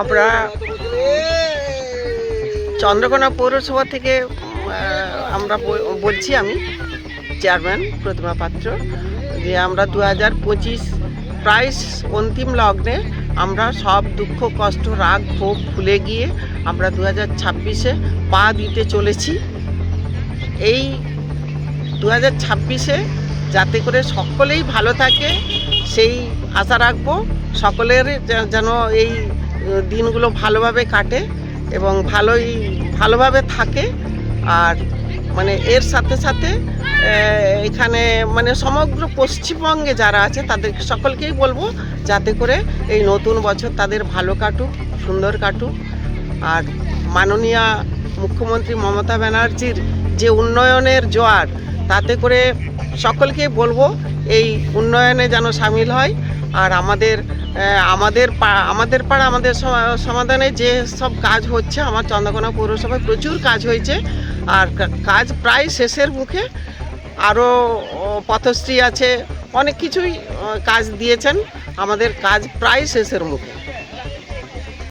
আমরা চন্দ্রকোনা পৌরসভা থেকে আমরা বলছি, আমি চেয়ারম্যান প্রতিমা পাত্র, যে আমরা 2025 প্রায় অন্তিম লগ্নে আমরা সব দুঃখ কষ্ট রাগ ক্ষোভ ভুলে গিয়ে আমরা 2026-এ পা দিতে চলেছি। এই 2026-এ যাতে করে সকলেই ভালো থাকে সেই আশা রাখবো, সকলের যেন এই দিনগুলো ভালোভাবে কাটে এবং ভালোভাবে থাকে। আর মানে এর সাথে সাথে এখানে মানে সমগ্র পশ্চিমবঙ্গে যারা আছে তাদের সকলকেই বলবো যাতে করে এই নতুন বছর তাদের ভালো কাটুক, সুন্দর কাটুক। আর মাননীয়া মুখ্যমন্ত্রী মমতা ব্যানার্জির যে উন্নয়নের জোয়ার, তাতে করে সকলকেই বলবো এই উন্নয়নে যেন সামিল হয়। আর আমাদের পাড়া আমাদের সমাধানে যে সব কাজ হচ্ছে, আমার চন্দ্রকোনা পৌরসভায় প্রচুর কাজ হয়েছে আর কাজ প্রায় শেষের মুখে। আরও পথশ্রী আছে, অনেক কিছুই কাজ দিয়েছেন, আমাদের কাজ প্রায় শেষের মুখে।